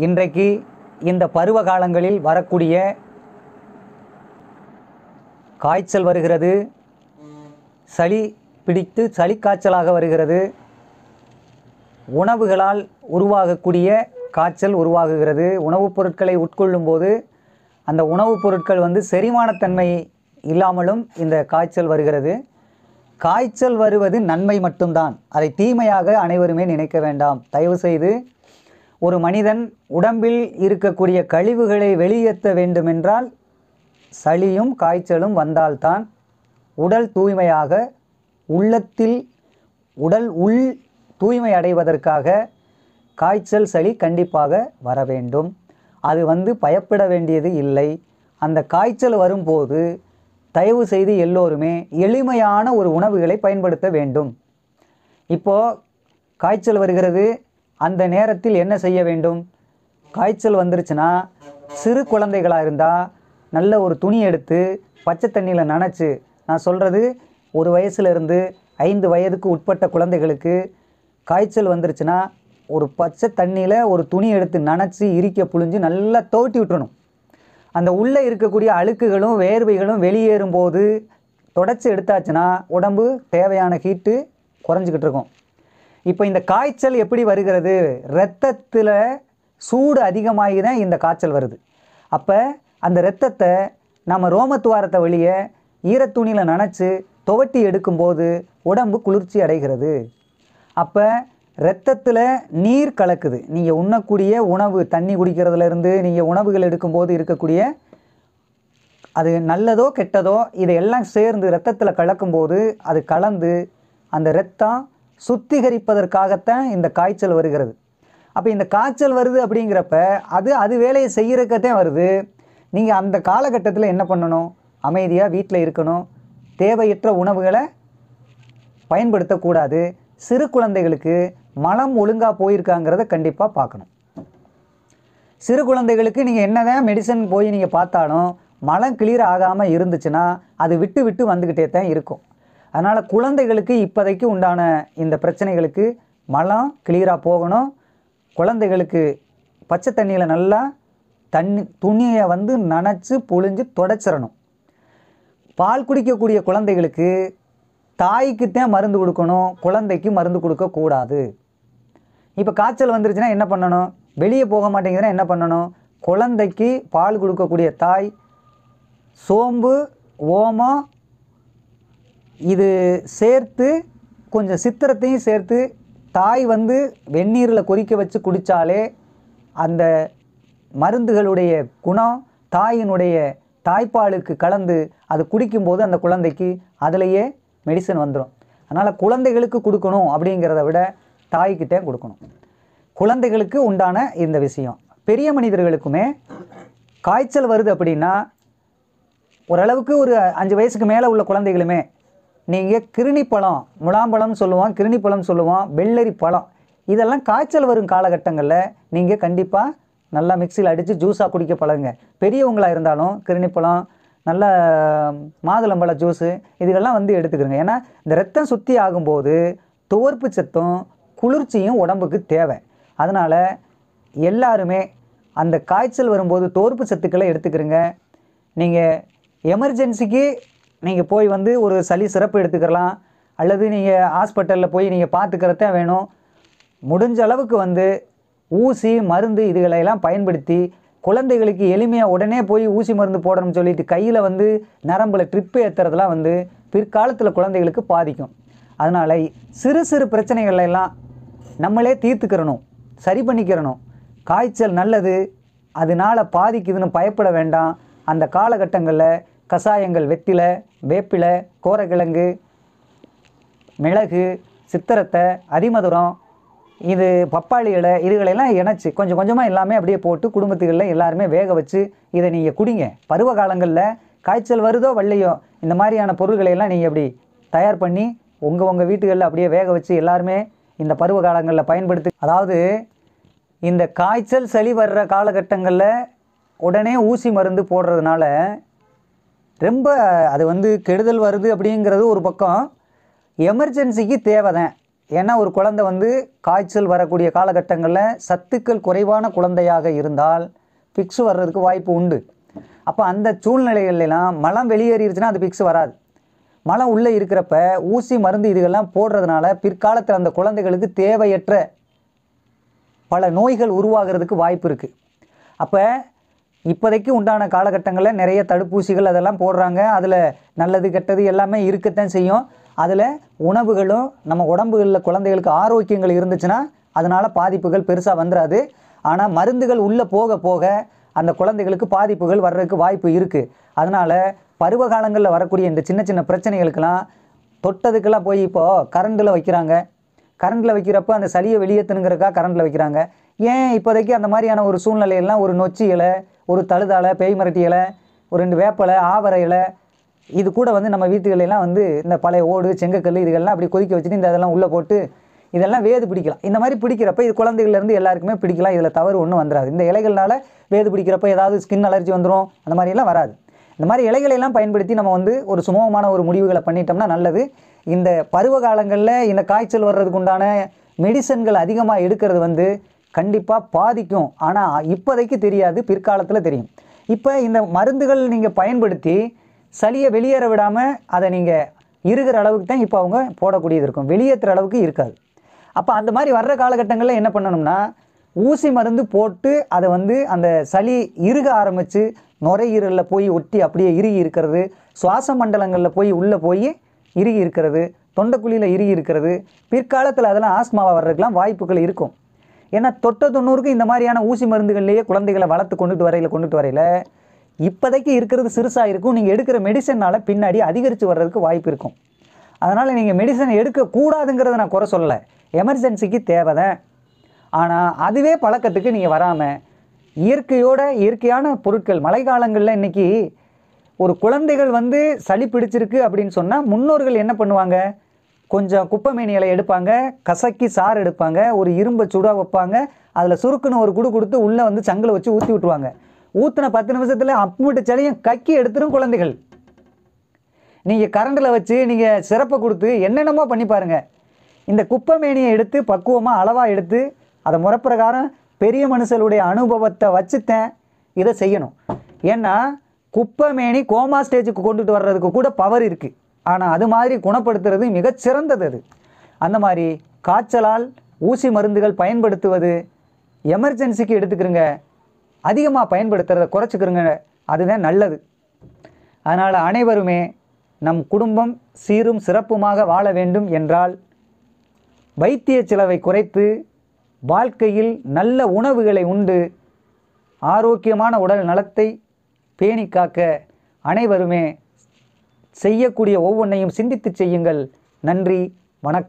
இன்றைக்கு இந்த பருவ காலங்களில் வரக்கூடிய காய்ச்சல் வருகிறது, சளி பிடித்து சளி காய்ச்சலாக வருகிறது, உணவுகளால் உருவாகக்கூடிய காய்ச்சல் உருவாகுகிறது. உணவுப் பொருட்களை உட்கொள்ளும் போது அந்த உணவுப் பொருட்கள் செரிமானத்தன்மை இல்லாமலும் இந்த காய்ச்சல் வருகிறது. காய்ச்சல் வருவது நன்மை மட்டும்தான், அதை தீமையாக அனைவருமே நினைக்க வேண்டாம். தயவு செய்து ஒரு மனிதன் உடம்பில் இருக்கக்கூடிய கழிவுகளை வெளியேற்ற வேண்டுமென்றால் சளியும் காய்ச்சலும் வந்தால்தான் உடல் தூய்மையாக உடல் உள் தூய்மை அடைவதற்காக காய்ச்சல் சளி கண்டிப்பாக வர வேண்டும். அது பயப்பட வேண்டியது இல்லை. அந்த காய்ச்சல் வரும்போது தயவு செய்து எல்லோருமே எளிமையான ஒரு உணவுகளை பயன்படுத்த வேண்டும். இப்போது காய்ச்சல் வருகிறது, அந்த நேரத்தில் என்ன செய்ய வேண்டும்? காய்ச்சல் வந்துருச்சுன்னா சிறு குழந்தைகளாக இருந்தால் நல்ல ஒரு துணி எடுத்து பச்சை தண்ணியில் நனைச்சி, நான் சொல்கிறது 1 வயசுலேருந்து 5 வயதுக்கு உட்பட்ட குழந்தைகளுக்கு காய்ச்சல் வந்துருச்சுன்னா ஒரு பச்சை தண்ணியில் ஒரு துணி எடுத்து நனைச்சி இறுக்கி புழிஞ்சு நல்லா தோட்டி விட்டுறணும். அந்த உள்ளே இருக்கக்கூடிய அழுக்குகளும் வேர்வைகளும் வெளியேறும் போது தொடச்சி எடுத்தாச்சுன்னா உடம்பு தேவையான ஹீட்டு குறைஞ்சிக்கிட்டு இருக்கும். இப்போ இந்த காய்ச்சல் எப்படி வருகிறது? இரத்தத்தில் சூடு அதிகமாகி தான் இந்த காய்ச்சல் வருது. அப்போ அந்த இரத்தத்தை நம்ம ரோமத்துவாரத்தை வழியே ஈரத்துணியில் நனைச்சி துவட்டி எடுக்கும்போது உடம்பு குளிர்ச்சி அடைகிறது. அப்போ இரத்தத்தில் நீர் கலக்குது. நீங்கள் உண்ணக்கூடிய உணவு, தண்ணி குடிக்கிறதுலேருந்து நீங்கள் உணவுகள் எடுக்கும்போது இருக்கக்கூடிய அது நல்லதோ கெட்டதோ இதையெல்லாம் சேர்ந்து இரத்தத்தில் கலக்கும்போது அது கலந்து அந்த இரத்தம் சுத்திகரிப்பதற்காகத்தான் இந்த காய்ச்சல் வருகிறது. அப்போ இந்த காய்ச்சல் வருது அப்படிங்கிறப்ப அது வேலையை செய்கிறக்கத்தான் வருது. நீங்கள் அந்த காலகட்டத்தில் என்ன பண்ணணும்? அமைதியாக வீட்டில் இருக்கணும். தேவையற்ற உணவுகளை பயன்படுத்தக்கூடாது. சிறு குழந்தைகளுக்கு மலம் ஒழுங்காக போயிருக்காங்கிறத கண்டிப்பாக பார்க்கணும். சிறு குழந்தைகளுக்கு நீங்கள் என்னதான் மெடிசன் போய் நீங்கள் பார்த்தாலும் மலம் கிளியர் ஆகாமல் இருந்துச்சுன்னா அது விட்டு விட்டு வந்துக்கிட்டே தான் இருக்கும். அதனால் குழந்தைகளுக்கு இப்போதைக்கு உண்டான இந்த பிரச்சனைகளுக்கு மலம் கிளியராக போகணும். குழந்தைகளுக்கு பச்சை தண்ணியில் நல்லா துணியை நனைச்சி புழிஞ்சு தொடச்சிடணும். பால் குடிக்கக்கூடிய குழந்தைகளுக்கு தாய்க்குத்தான் மருந்து கொடுக்கணும், குழந்தைக்கு மருந்து கொடுக்கக்கூடாது. இப்போ காய்ச்சல் வந்துருச்சுன்னா என்ன பண்ணணும்? வெளியே போக மாட்டேங்குதுன்னா என்ன பண்ணணும்? குழந்தைக்கு பால் கொடுக்கக்கூடிய தாய் சோம்பு, ஓமம் இது சேர்த்து கொஞ்சம் சித்திரத்தையும் சேர்த்து தாய் வெந்நீரில் கொதிக்க வச்சு குடித்தாலே அந்த மருந்துகளுடைய குணம் தாயினுடைய தாய்ப்பாலுக்கு கலந்து அது குடிக்கும்போது அந்த குழந்தைக்கு அதிலேயே மெடிசன் வந்துடும். அதனால் குழந்தைகளுக்கு கொடுக்கணும் அப்படிங்கிறத விட தாய்கிட்டே கொடுக்கணும். குழந்தைகளுக்கு உண்டான இந்த விஷயம். பெரிய மனிதர்களுக்குமே காய்ச்சல் வருது அப்படின்னா ஓரளவுக்கு ஒரு 5 வயசுக்கு மேலே உள்ள குழந்தைகளுமே நீங்கள் கிருணிப்பழம், முலாம்பழம் சொல்லுவோம், கிருணிப்பழம் சொல்லுவோம், வெள்ளரி பழம், இதெல்லாம் காய்ச்சல் வரும் காலகட்டங்களில் நீங்கள் கண்டிப்பாக நல்லா மிக்சியில் அடித்து ஜூஸாக குடிக்க பழகுங்க. பெரியவங்களாக இருந்தாலும் கிருணிப்பழம், நல்ல மாதுளம்பழ ஜூஸு இதுகெல்லாம் எடுத்துக்கிறங்க. ஏன்னா இந்த ரத்தம் சுத்தி ஆகும்போது துவர்ப்பு சத்தும் குளிர்ச்சியும் உடம்புக்கு தேவை. அதனால் எல்லாருமே அந்த காய்ச்சல் வரும்போது துவர்ப்பு சத்துக்களை எடுத்துக்கிறங்க. நீங்கள் எமர்ஜென்சிக்கு நீங்கள் போய் ஒரு சளி சிறப்பு எடுத்துக்கலாம், அல்லது நீங்கள் ஹாஸ்பிட்டலில் போய் நீங்கள் பார்த்துக்கிறதான் வேணும். முடிஞ்ச அளவுக்கு ஊசி மருந்து இதுகளையெல்லாம் பயன்படுத்தி குழந்தைகளுக்கு எளிமையாக உடனே போய் ஊசி மருந்து போடணும்னு சொல்லிட்டு கையில் நரம்பில் ட்ரிப்பு ஏற்றுறதுலாம் பிற்காலத்தில் குழந்தைகளுக்கு பாதிக்கும். அதனால் சிறு சிறு பிரச்சனைகளெல்லாம் நம்மளே தீர்த்துக்கிறணும், சரி பண்ணிக்கிறணும். காய்ச்சல் நல்லது, அதனால் பாதிக்குதுன்னு பயப்பட வேண்டாம். அந்த காலகட்டங்களில் கஷாயங்கள், வெற்றிலை, வேப்பிலை, கோரக்கிழங்கு, மிளகு, சித்திரத்தை, அதிமதுரம், இது பப்பாளி இலை, இதுகளெல்லாம் இணைச்சி கொஞ்சம் கொஞ்சமாக எல்லாமே அப்படியே போட்டு குடும்பத்துகளில் எல்லாருமே வேக வச்சு இதை நீங்கள் குடிங்க. பருவ காலங்களில் காய்ச்சல் வருதோ வரலையோ இந்த மாதிரியான பொருள்களையெல்லாம் நீங்கள் அப்படி தயார் பண்ணி உங்கள் வீட்டுகளில் அப்படியே வேக வச்சு எல்லாருமே இந்த பருவ காலங்களில் பயன்படுத்தி, அதாவது இந்த காய்ச்சல் சளி வர்ற காலகட்டங்களில் உடனே ஊசி மருந்து போடுறதுனால ரொம்ப அது கெடுதல் வருது அப்படிங்கிறது ஒரு பக்கம். எமர்ஜென்சிக்கு தேவை தான். ஏன்னா ஒரு குழந்தை வந்து காய்ச்சல் வரக்கூடிய காலகட்டங்களில் சத்துக்கள் குறைவான குழந்தையாக இருந்தால் ஃபிக்ஸ் வர்றதுக்கு வாய்ப்பு உண்டு. அப்போ அந்த சூழ்நிலைகள்லாம் மலம் வெளியேறிடுச்சுன்னா அது ஃபிக்ஸ் வராது. மலம் உள்ளே இருக்கிறப்ப ஊசி மருந்து இதுகள்லாம் போடுறதுனால பிற்காலத்தில் அந்த குழந்தைகளுக்கு தேவையற்ற பல நோய்கள் உருவாகிறதுக்கு வாய்ப்பு இருக்குது. அப்போ இப்போதைக்கு உண்டான காலகட்டங்களில் நிறைய தடுப்பூசிகள் அதெல்லாம் போடுறாங்க. அதில் நல்லது கெட்டது எல்லாமே இருக்கத்தான் செய்யும். அதில் உணவுகளும் நம்ம உடம்புகளில் குழந்தைகளுக்கு ஆரோக்கியங்கள் இருந்துச்சுன்னா அதனால் பாதிப்புகள் பெருசாக வந்துடாது. ஆனால் மருந்துகள் உள்ளே போக போக அந்த குழந்தைகளுக்கு பாதிப்புகள் வர்றதுக்கு வாய்ப்பு இருக்குது. அதனால் பருவ காலங்களில் வரக்கூடிய இந்த சின்ன சின்ன பிரச்சனைகளுக்கெல்லாம் தொட்டதுக்கெல்லாம் போய் இப்போது கரண்டில் வைக்கிறாங்க. கரண்டில் வைக்கிறப்ப அந்த சளியை வெளியேற்றணுங்கிறக்கா கரண்டில் வைக்கிறாங்க. ஏன் இப்போதைக்கு அந்த மாதிரியான ஒரு சூழ்நிலையெல்லாம் ஒரு நொச்சி இலை, ஒரு தழுதாலை, பேய் மிரட்டி இலை, ஒரு 2 வேப்பலை, ஆவரை இலை, இது கூட வந்து நம்ம வீட்டுகளெல்லாம் வந்து இந்த பழைய ஓடு, செங்கக்கல் இதுகள்லாம் அப்படி கொதிக்க வச்சுட்டு இந்த இதெல்லாம் உள்ளே போட்டு இதெல்லாம் வேது பிடிக்கலாம். இந்த மாதிரி பிடிக்கிறப்ப இது குழந்தைகள்லேருந்து எல்லாருக்குமே பிடிக்கலாம். இதில் தவறு ஒன்றும் வந்துடாது. இந்த இலைகள்னால வேது பிடிக்கிறப்ப ஏதாவது ஸ்கின் அலர்ஜி வந்துடும், அந்த மாதிரியெல்லாம் வராது. இந்த மாதிரி இலைகளெல்லாம் பயன்படுத்தி நம்ம வந்து ஒரு சுமூகமான ஒரு முடிவுகளை பண்ணிட்டோம்னா நல்லது. இந்த பருவ காலங்களில் இந்த காய்ச்சல் வர்றதுக்கு உண்டான மெடிசன்கள் அதிகமாக எடுக்கிறது வந்து கண்டிப்பாக பாதிக்கும். ஆனால் இப்போதைக்கு தெரியாது, பிற்காலத்தில் தெரியும். இப்போ இந்த மருந்துகள் நீங்கள் பயன்படுத்தி சளியை வெளியேற விடாமல் அதை நீங்கள் இருக்கிற அளவுக்கு தான் இப்போ அவங்க போடக்கூடியது இருக்கும், வெளியேற்றுற அளவுக்கு இருக்காது. அப்போ அந்த மாதிரி வர்ற காலகட்டங்களில் என்ன பண்ணணும்னா ஊசி மருந்து போட்டு அதை வந்து அந்த சளி இறுக ஆரம்பித்து நுரையீரலில் போய் ஒட்டி அப்படியே இறுகி இருக்கிறது, சுவாச மண்டலங்களில் போய் உள்ளே போய் இறுகி இருக்கிறது, தொண்டைக்குழியில் இறுகி இருக்கிறது. பிற்காலத்தில் அதெல்லாம் ஆஸ்மாவாக வர்றதுக்கெலாம் வாய்ப்புகள் இருக்கும். ஏன்னா 90க்கு இந்த மாதிரியான ஊசி மருந்துகள்லேயே குழந்தைகளை வளர்த்து கொண்டுட்டு வரையில் இப்போதைக்கு இருக்கிறது சிறுசாக இருக்கும். நீங்கள் எடுக்கிற மெடிசனால் பின்னாடி அதிகரித்து வர்றதுக்கு வாய்ப்பு இருக்கும். அதனால் நீங்கள் மெடிசன் எடுக்கக்கூடாதுங்கிறத நான் குறை சொல்லலை, எமர்ஜென்சிக்கு தேவை தான். ஆனால் அதுவே பழக்கத்துக்கு நீங்கள் வராமல் இயற்கையான பொருட்கள், மழை காலங்களில் இன்றைக்கி ஒரு குழந்தைகள் வந்து சளி பிடிச்சிருக்கு அப்படின்னு சொன்னால் முன்னோர்கள் என்ன பண்ணுவாங்க, கொஞ்சம் குப்பைமேனி இலை எடுப்பாங்க, கசக்கி சாறு எடுப்பாங்க, ஒரு இரும்பை சுடாக வைப்பாங்க, அதில் சுருக்குன்னு ஒரு குடு கொடுத்து உள்ளே வந்து சங்கில் வச்சு ஊற்றி விட்டுருவாங்க. ஊற்றின 10 நிமிஷத்தில் அப்புமிட்டு சளியும் கக்கி எடுத்துரும் குழந்தைகள். நீங்கள் கரண்டில் வச்சு நீங்கள் சிறப்பை கொடுத்து என்னென்னமோ பண்ணி பாருங்கள். இந்த குப்பைமேனியை எடுத்து பக்குவமாக அளவாக எடுத்து அதை முறைப்பிரகாரம் பெரிய மனுஷனுடைய அனுபவத்தை வச்சுத்தேன் இதை செய்யணும். ஏன்னா குப்பைமேனி கோமா ஸ்டேஜுக்கு கொண்டுட்டு வர்றதுக்கு கூட பவர் இருக்குது. ஆனால் அது மாதிரி குணப்படுத்துறது மிகச்சிறந்தது. அது அந்த மாதிரி காய்ச்சலால் ஊசி மருந்துகள் பயன்படுத்துவது எமர்ஜென்சிக்கு எடுத்துக்கிறங்க, அதிகமாக பயன்படுத்துறதை குறைச்சிக்கிறங்க, அதுதான் நல்லது. அதனால் அனைவருமே நம் குடும்பம் சீரும் சிறப்புமாக வாழ வேண்டும் என்றால் வைத்திய செலவை குறைத்து வாழ்க்கையில் நல்ல உணவுகளை உண்டு ஆரோக்கியமான உடல் நலத்தை பேணி காக்க அனைவருமே செய்யக்கூடிய ஒவ்வொன்றையும் சிந்தித்து செய்யுங்கள். நன்றி, வணக்கம்.